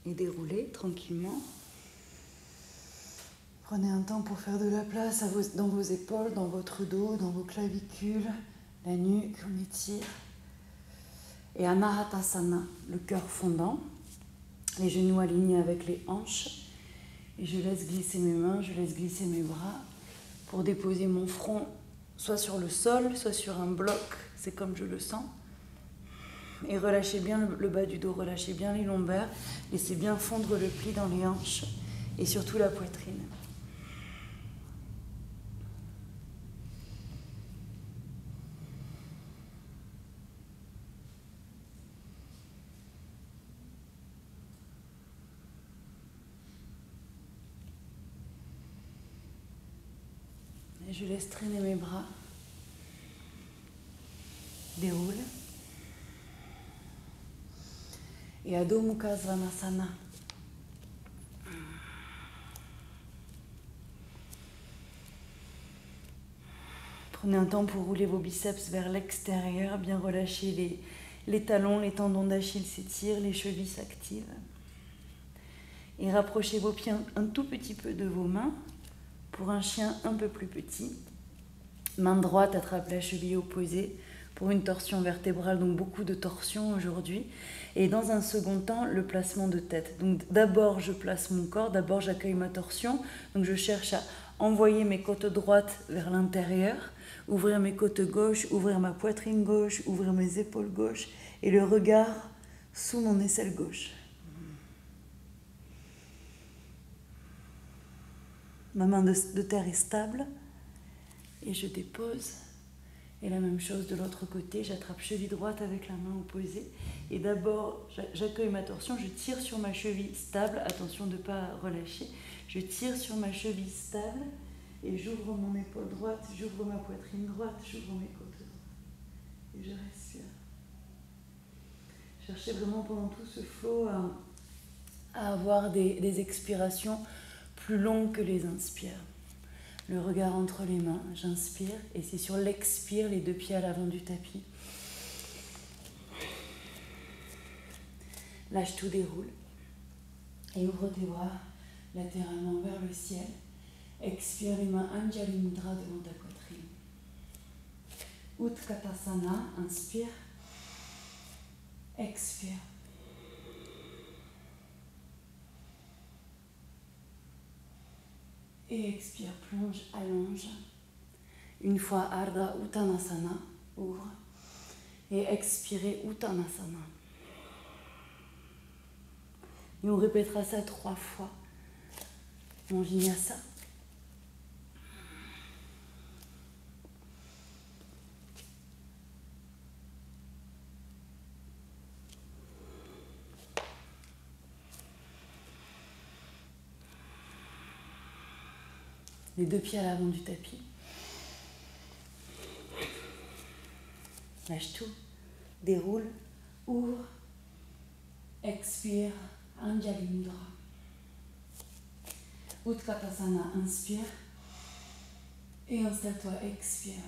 et déroulez tranquillement. Prenez un temps pour faire de la place dans vos épaules, dans votre dos, dans vos clavicules, la nuque, on étire. Et Anahatasana, le cœur fondant, les genoux alignés avec les hanches. Et je laisse glisser mes mains, je laisse glisser mes bras pour déposer mon front soit sur le sol, soit sur un bloc, c'est comme je le sens. Et relâchez bien le bas du dos, relâchez bien les lombaires, laissez bien fondre le pli dans les hanches et surtout la poitrine. Et je laisse traîner mes bras. Déroule. Et Adho Mukha Svanasana. Prenez un temps pour rouler vos biceps vers l'extérieur, bien relâcher les talons, les tendons d'Achille s'étirent, les chevilles s'activent. Et rapprochez vos pieds un tout petit peu de vos mains pour un chien un peu plus petit. Main droite attrape la cheville opposée pour une torsion vertébrale, donc beaucoup de torsion aujourd'hui. Et dans un second temps, le placement de tête. Donc d'abord, je place mon corps, d'abord j'accueille ma torsion. Donc je cherche à envoyer mes côtes droites vers l'intérieur, ouvrir mes côtes gauches, ouvrir ma poitrine gauche, ouvrir mes épaules gauches et le regard sous mon aisselle gauche. Ma main de terre est stable et je dépose. Et la même chose de l'autre côté, j'attrape cheville droite avec la main opposée. Et d'abord, j'accueille ma torsion, je tire sur ma cheville stable. Attention de ne pas relâcher. Je tire sur ma cheville stable et j'ouvre mon épaule droite, j'ouvre ma poitrine droite, j'ouvre mes côtes droites. Et je respire. Cherchez vraiment pendant tout ce flow à avoir des expirations plus longues que les inspires. Le regard entre les mains, j'inspire et c'est sur l'expire, les deux pieds à l'avant du tapis. Lâche tout, déroule. Et ouvre tes bras latéralement vers le ciel. Expire les mains Anjali Mudra devant ta poitrine. Utkatasana, inspire. Expire. Et expire, plonge, allonge. Une fois Ardha Uttanasana, ouvre. Et expirez Uttanasana. Et on répétera ça 3 fois. Mon vinyasa. Les deux pieds à l'avant du tapis. Lâche tout. Déroule. Ouvre. Expire. Anjali Mudra. Utkatasana, inspire. Et installe-toi, expire.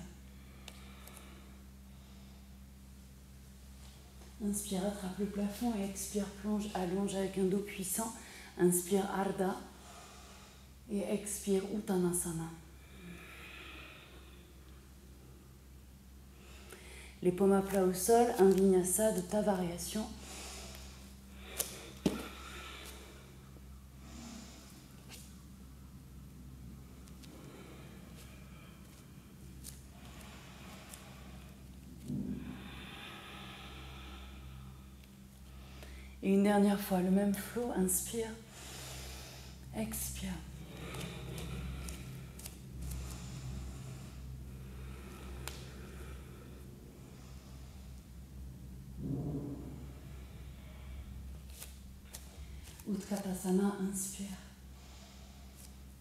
Inspire, attrape le plafond et expire, plonge, allonge avec un dos puissant. Inspire, Ardha. Et expire, Uttanasana. Les paumes à plat au sol, un vinyasa de ta variation. Et une dernière fois, le même flow, inspire, expire. Utkatasana, inspire.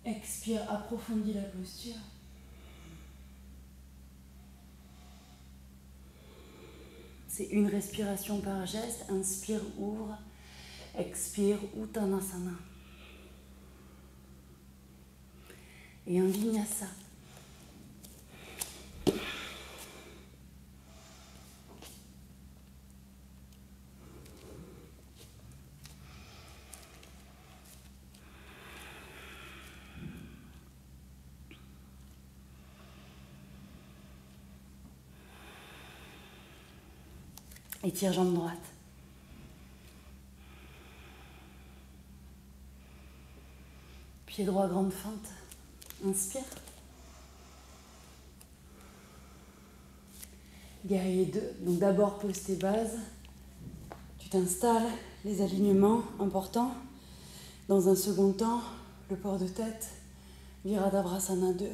Expire, approfondis la posture. C'est une respiration par geste. Inspire, ouvre. Expire, Uttanasana. Et un vinyasa. Étire jambe droite. Pied droit, grande fente. Inspire. Guerrier 2. Donc d'abord pose tes bases. Tu t'installes, les alignements importants. Dans un second temps, le port de tête. Virabhadrasana 2.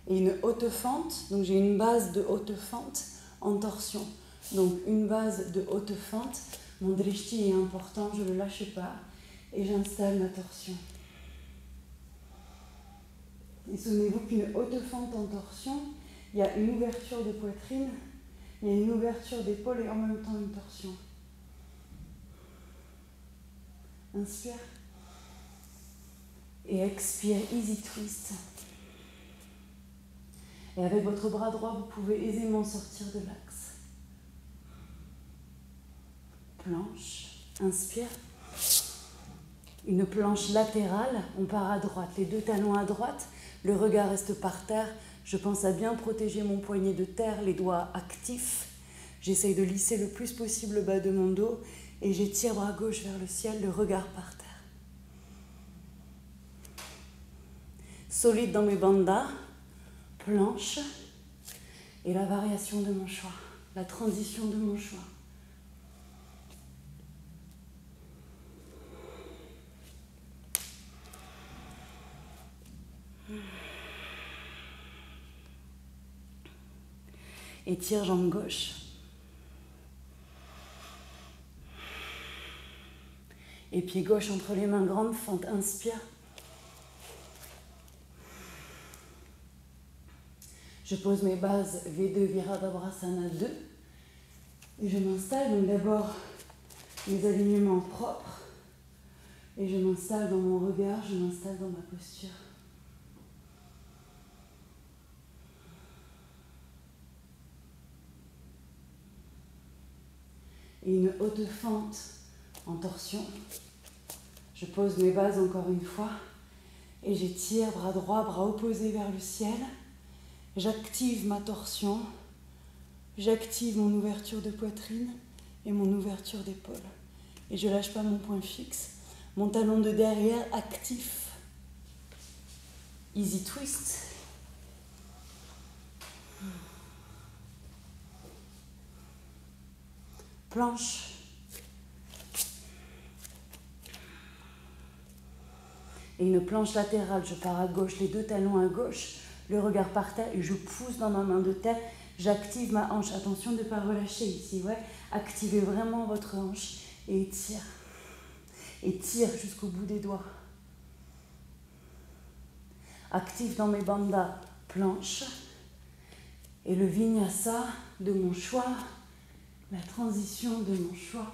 Et une haute fente. Donc j'ai une base de haute fente en torsion. Donc une base de haute fente. Mon drishti est important, je ne le lâche pas. Et j'installe ma torsion. Et souvenez-vous qu'une haute fente en torsion, il y a une ouverture de poitrine, il y a une ouverture d'épaule et en même temps une torsion. Inspire. Et expire, easy twist. Et avec votre bras droit, vous pouvez aisément sortir de l'axe. Planche. Inspire. Une planche latérale, on part à droite, les deux talons à droite, le regard reste par terre. Je pense à bien protéger mon poignet de terre, les doigts actifs. J'essaye de lisser le plus possible le bas de mon dos et j'étire bras gauche vers le ciel, le regard par terre. Solide dans mes bandhas, planche et la variation de mon choix, la transition de mon choix. Étire jambe gauche. Et pied gauche entre les mains, grande fente, inspire. Je pose mes bases V2, Virabhadrasana 2. Et je m'installe, donc d'abord mes alignements propres. Et je m'installe dans mon regard, je m'installe dans ma posture. Et une haute fente en torsion. Je pose mes bases encore une fois et j'étire bras droit, bras opposés vers le ciel. J'active ma torsion, j'active mon ouverture de poitrine et mon ouverture d'épaule. Et je ne lâche pas mon point fixe. Mon talon de derrière actif. Easy twist. Planche. Et une planche latérale, je pars à gauche, les deux talons à gauche, le regard par terre et je pousse dans ma main de terre, j'active ma hanche. Attention de ne pas relâcher ici, ouais. Activez vraiment votre hanche et étire. Étire jusqu'au bout des doigts. Active dans mes bandhas, planche. Et le vinyasa de mon choix, la transition de mon choix.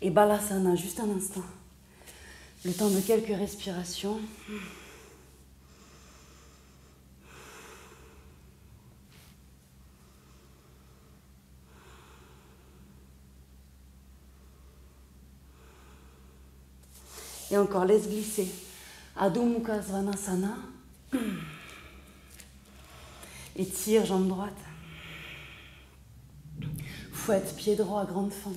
Et balasana, juste un instant. Le temps de quelques respirations. Et encore, laisse glisser. Adho Mukha Svanasana. Étire, jambe droite. Fouette, pied droit, grande fente.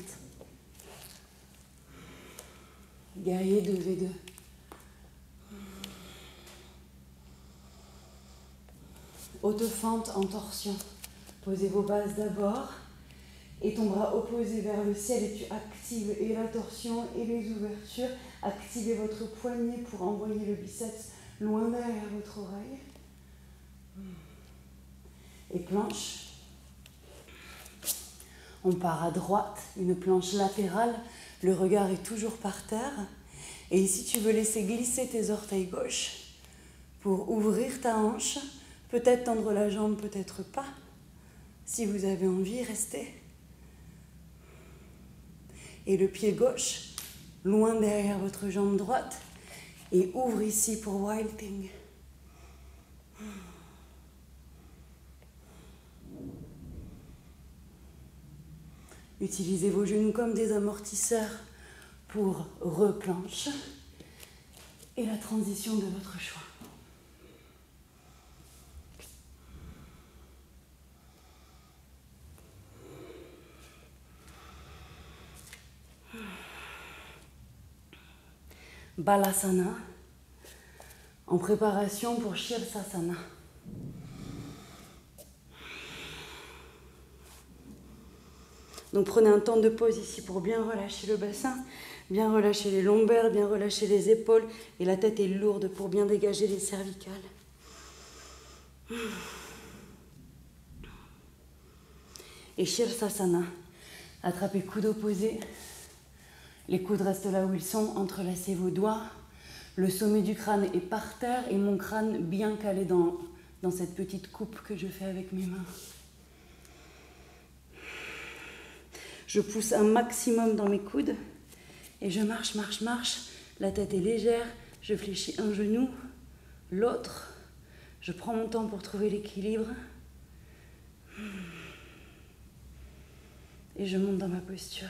Guerrier 2, V2. Haute fente en torsion. Posez vos bases d'abord. Et ton bras opposé vers le ciel et tu actives et la torsion et les ouvertures. Activez votre poignet pour envoyer le biceps loin derrière votre oreille. Et planche. On part à droite, une planche latérale. Le regard est toujours par terre. Et ici, tu veux laisser glisser tes orteils gauches pour ouvrir ta hanche. Peut-être tendre la jambe, peut-être pas. Si vous avez envie, restez. Et le pied gauche, loin derrière votre jambe droite. Et ouvre ici pour Wild Thing. Utilisez vos genoux comme des amortisseurs pour replanche et la transition de votre choix. Balasana, en préparation pour Shirsasana. Donc prenez un temps de pause ici pour bien relâcher le bassin, bien relâcher les lombaires, bien relâcher les épaules, et la tête est lourde pour bien dégager les cervicales. Et Shirsasana, attrapez coude opposé. Les coudes restent là où ils sont, entrelacez vos doigts. Le sommet du crâne est par terre et mon crâne bien calé dans cette petite coupe que je fais avec mes mains. Je pousse un maximum dans mes coudes et je marche, marche, marche. La tête est légère, je fléchis un genou, l'autre. Je prends mon temps pour trouver l'équilibre. Et je monte dans ma posture.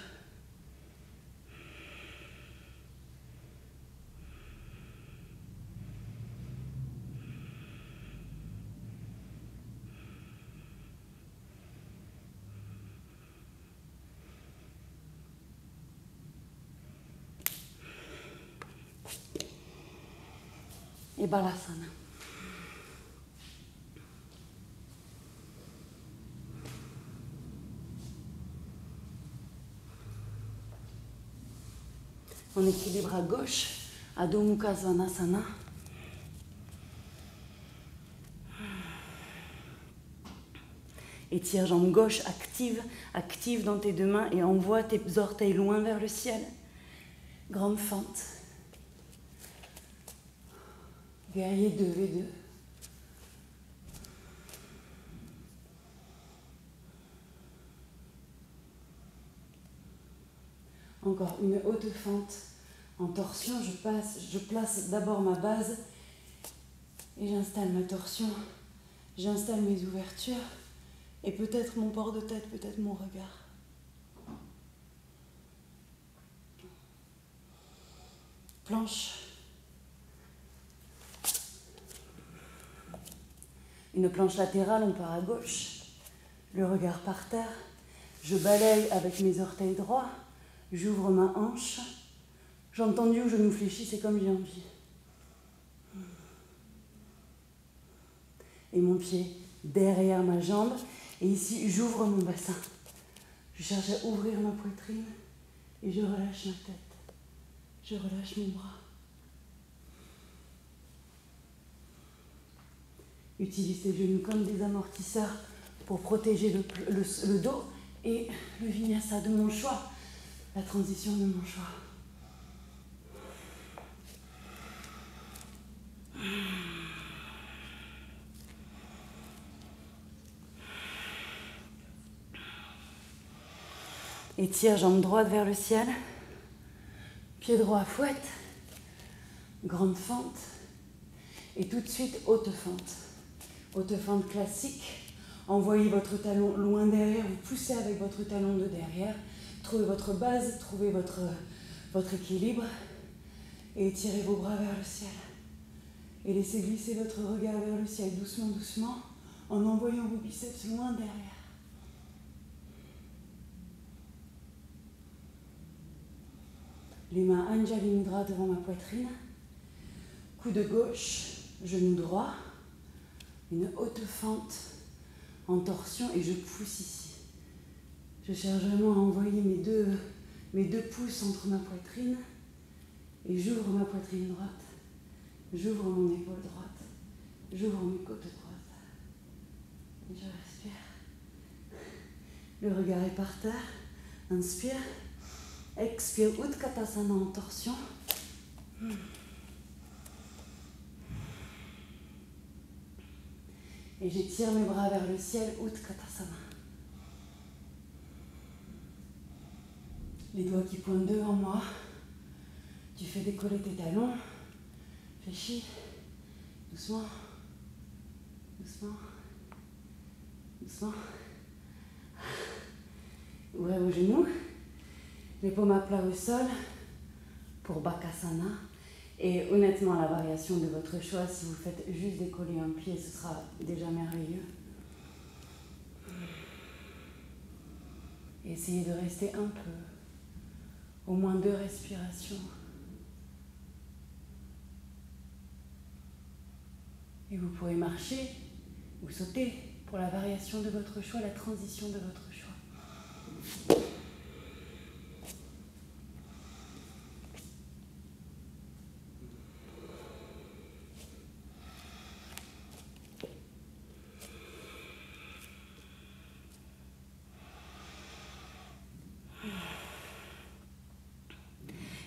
Et Balasana. On équilibre à gauche, Adho Mukha Svanasana. Étire jambe gauche, active dans tes deux mains et envoie tes orteils loin vers le ciel. Grande fente. Guerrier 2V2. Encore une haute fente en torsion. Je place d'abord ma base et j'installe ma torsion. J'installe mes ouvertures et peut-être mon port de tête, peut-être mon regard. Planche. Une planche latérale, on part à gauche. Le regard par terre. Je balaye avec mes orteils droits. J'ouvre ma hanche. J'ai entendu où je me fléchis, c'est comme j'ai envie. Et mon pied derrière ma jambe. Et ici, j'ouvre mon bassin. Je cherche à ouvrir ma poitrine et je relâche ma tête. Je relâche mon bras. Utilise tes genoux comme des amortisseurs pour protéger le dos et le vinyasa de mon choix, la transition de mon choix. Étire jambe droite vers le ciel, pied droit fouette, grande fente et tout de suite haute fente. Haute fente classique, envoyez votre talon loin derrière, vous poussez avec votre talon de derrière, trouvez votre base, trouvez votre équilibre et étirez vos bras vers le ciel. Et laissez glisser votre regard vers le ciel doucement, doucement, en envoyant vos biceps loin derrière. Les mains Anjali Mudra devant ma poitrine, coude gauche, genou droit, une haute fente en torsion et je pousse ici. Je cherche vraiment à envoyer mes deux pouces entre ma poitrine et j'ouvre ma poitrine droite, j'ouvre mon épaule droite, j'ouvre mes côtes droites. Et je respire. Le regard est par terre. Inspire. Expire, Utkatasana en torsion. Et j'étire mes bras vers le ciel, Utkatasana. Les doigts qui pointent devant moi. Tu fais décoller tes talons. Fléchis. Doucement. Doucement. Doucement. Ouvrez vos genoux, les paumes à plat au sol pour Bakasana. Et honnêtement, la variation de votre choix, si vous faites juste décoller un pied, ce sera déjà merveilleux. Et essayez de rester un peu, au moins 2 respirations. Et vous pourrez marcher ou sauter pour la variation de votre choix, la transition de votre choix.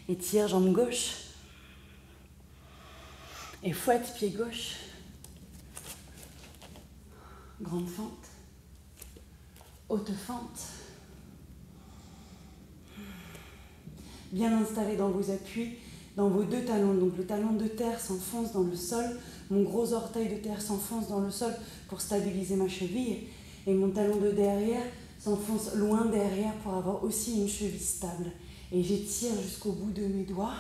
Étire jambe gauche et fouette pied gauche. Grande fente, haute fente. Bien installé dans vos appuis, dans vos 2 talons. Donc le talon de terre s'enfonce dans le sol, mon gros orteil de terre s'enfonce dans le sol pour stabiliser ma cheville et mon talon de derrière s'enfonce loin derrière pour avoir aussi une cheville stable. Et j'étire jusqu'au bout de mes doigts,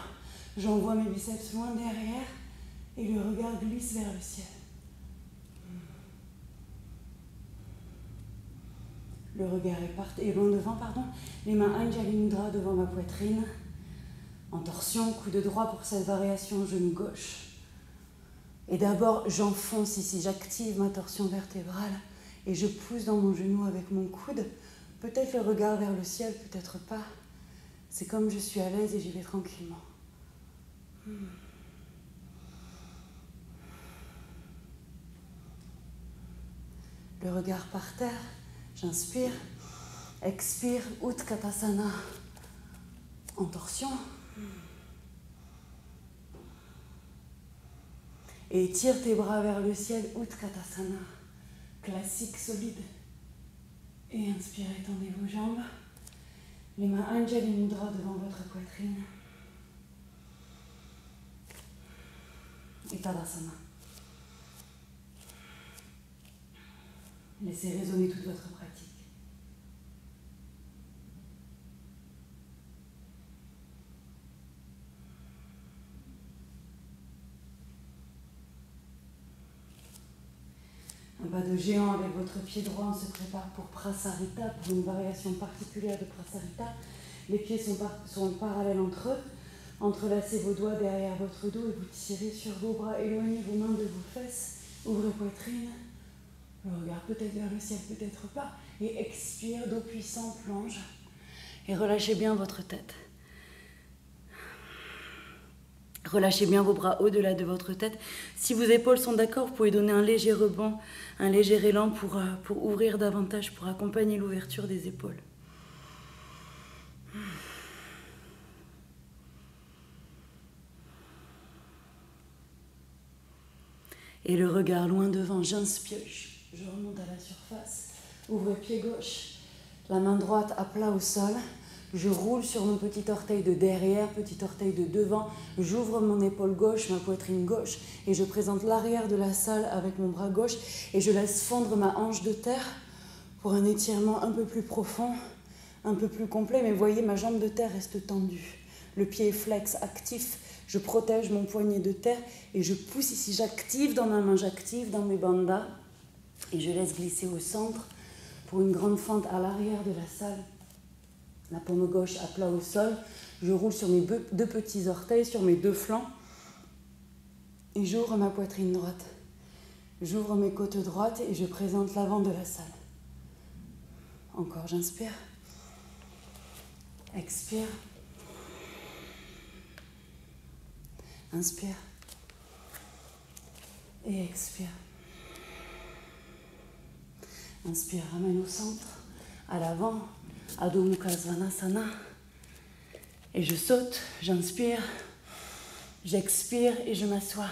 j'envoie mes biceps loin derrière et le regard glisse vers le ciel. Le regard est loin devant, les mains Anjali Mudra devant ma poitrine, en torsion, coude droit pour cette variation genou gauche. Et d'abord, j'enfonce ici, j'active ma torsion vertébrale et je pousse dans mon genou avec mon coude, peut-être le regard vers le ciel, peut-être pas. C'est comme je suis à l'aise et j'y vais tranquillement. Le regard par terre, j'inspire, expire, Utkatasana, en torsion. Et tire tes bras vers le ciel, Utkatasana, classique, solide. Et inspirez, tendez vos jambes. Les mains Anjali Mudra devant votre poitrine. Et Tadasana. Laissez résonner toute votre pratique. Un pas de géant avec votre pied droit, on se prépare pour Prasarita, pour une variation particulière de Prasarita. Les pieds sont parallèles entre eux. Entrelacez vos doigts derrière votre dos et vous tirez sur vos bras. Éloignez vos mains de vos fesses. Ouvrez poitrine. Le regard peut-être vers le ciel, peut-être pas. Et expire, dos puissant, plonge. Et relâchez bien votre tête. Relâchez bien vos bras au-delà de votre tête. Si vos épaules sont d'accord, vous pouvez donner un léger rebond, un léger élan pour ouvrir davantage, pour accompagner l'ouverture des épaules. Et le regard loin devant, j'inspire, je remonte à la surface. Ouvrez pied gauche, la main droite à plat au sol. Je roule sur mon petit orteil de derrière, petit orteil de devant. J'ouvre mon épaule gauche, ma poitrine gauche. Et je présente l'arrière de la salle avec mon bras gauche. Et je laisse fondre ma hanche de terre pour un étirement un peu plus profond, un peu plus complet. Mais voyez, ma jambe de terre reste tendue. Le pied est flex, actif. Je protège mon poignet de terre et je pousse ici. J'active dans ma main, j'active dans mes bandas. Et je laisse glisser au centre pour une grande fente à l'arrière de la salle. La paume gauche à plat au sol. Je roule sur mes 2 petits orteils, sur mes 2 flancs. Et j'ouvre ma poitrine droite. J'ouvre mes côtes droites et je présente l'avant de la salle. Encore, j'inspire. Expire. Inspire. Et expire. Inspire, ramène au centre, à l'avant. Adho Mukha Svanasana. Et je saute, j'inspire, j'expire et je m'assois.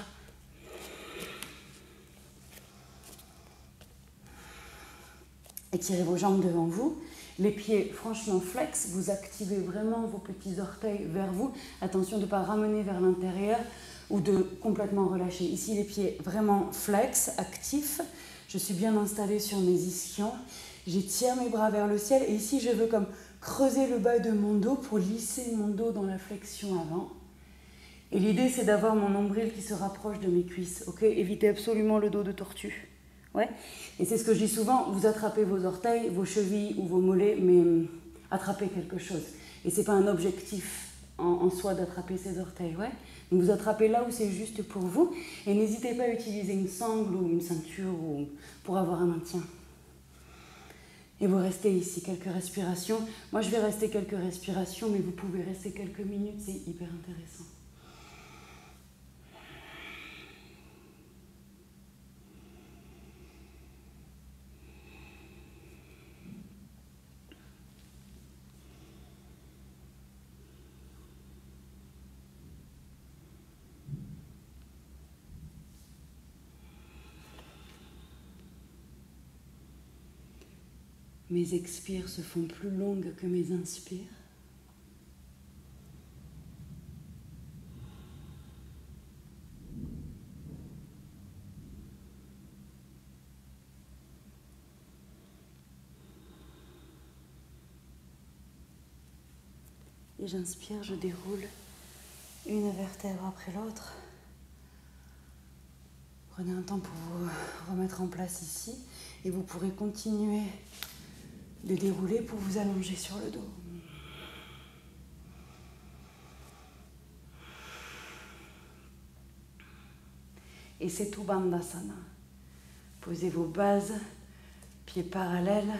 Étirez vos jambes devant vous, les pieds franchement flex, vous activez vraiment vos petits orteils vers vous. Attention de ne pas ramener vers l'intérieur ou de complètement relâcher. Ici les pieds vraiment flex, actifs. Je suis bien installée sur mes ischions. J'étire mes bras vers le ciel et ici je veux comme creuser le bas de mon dos pour lisser mon dos dans la flexion avant. Et l'idée c'est d'avoir mon nombril qui se rapproche de mes cuisses, ok? Évitez absolument le dos de tortue. Ouais. Et c'est ce que je dis souvent, vous attrapez vos orteils, vos chevilles ou vos mollets, mais attrapez quelque chose. Et c'est pas un objectif en soi d'attraper ses orteils, ouais? Donc vous attrapez là où c'est juste pour vous et n'hésitez pas à utiliser une sangle ou une ceinture pour avoir un maintien. Et vous restez ici, quelques respirations. Moi, je vais rester quelques respirations, mais vous pouvez rester quelques minutes, c'est hyper intéressant. Mes expires se font plus longues que mes inspires. Et j'inspire, je déroule une vertèbre après l'autre. Prenez un temps pour vous remettre en place ici et vous pourrez continuer de dérouler pour vous allonger sur le dos. Et c'est tout Bandhasana. Posez vos bases, pieds parallèles,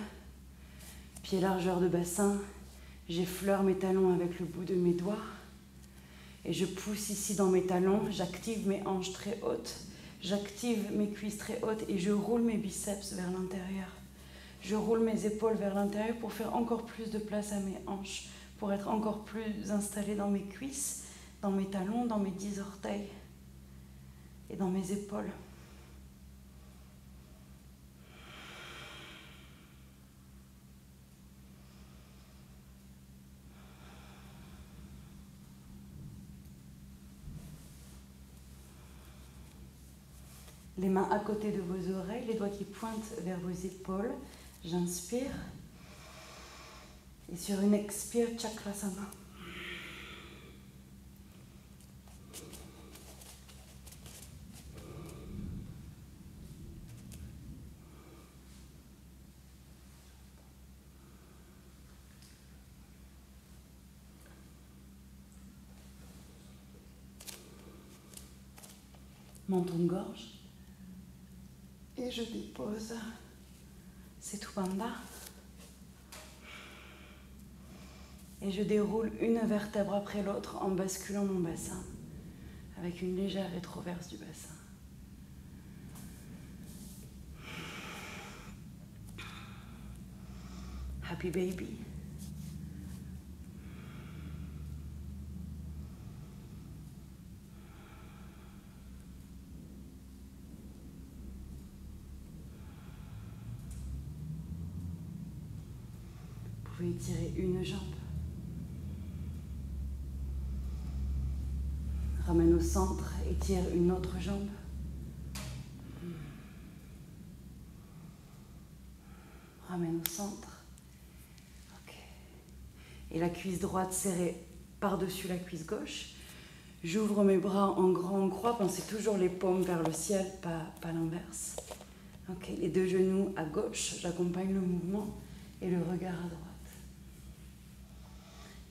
pieds largeur de bassin. J'effleure mes talons avec le bout de mes doigts. Et je pousse ici dans mes talons, j'active mes hanches très hautes, j'active mes cuisses très hautes et je roule mes biceps vers l'intérieur. Je roule mes épaules vers l'intérieur pour faire encore plus de place à mes hanches, pour être encore plus installée dans mes cuisses, dans mes talons, dans mes 10 orteils et dans mes épaules. Les mains à côté de vos oreilles, les doigts qui pointent vers vos épaules. J'inspire. Et sur une expire, Chakrasana. Menton-gorge. Et je dépose Setu Bandha. Et je déroule une vertèbre après l'autre en basculant mon bassin avec une légère rétroverse du bassin. Happy baby. Vous pouvez étirer une jambe. Ramène au centre, étire une autre jambe. Ramène au centre. Ok. Et la cuisse droite serrée par-dessus la cuisse gauche. J'ouvre mes bras en grande croix. Pensez toujours les paumes vers le ciel, pas l'inverse. Ok. Les deux genoux à gauche. J'accompagne le mouvement et le regard à droite.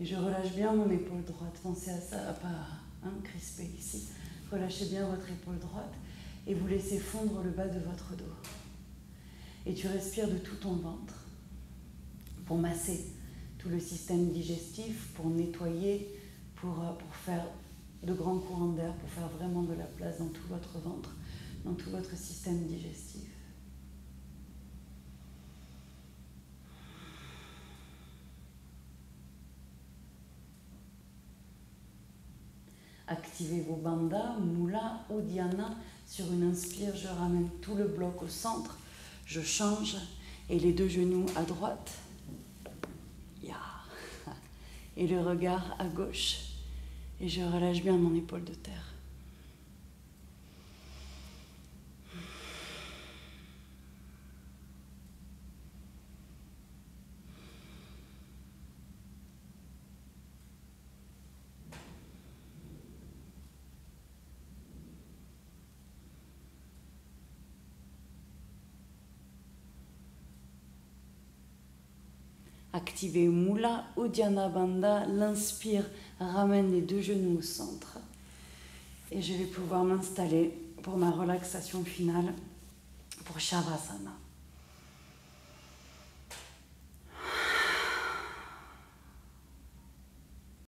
Et je relâche bien mon épaule droite. Pensez à ça, à pas crisper ici. Relâchez bien votre épaule droite et vous laissez fondre le bas de votre dos. Et tu respires de tout ton ventre pour masser tout le système digestif, pour nettoyer, pour faire de grands courants d'air, pour faire vraiment de la place dans tout votre ventre, dans tout votre système digestif. Activez vos bandhas, Mula, Uddiyana. Sur une inspire, je ramène tout le bloc au centre. Je change et les deux genoux à droite. Ya. Et le regard à gauche. Et je relâche bien mon épaule de terre. Activez Mula Uddiyana Bandha. L'inspire ramène les 2 genoux au centre. Et je vais pouvoir m'installer pour ma relaxation finale pour Shavasana.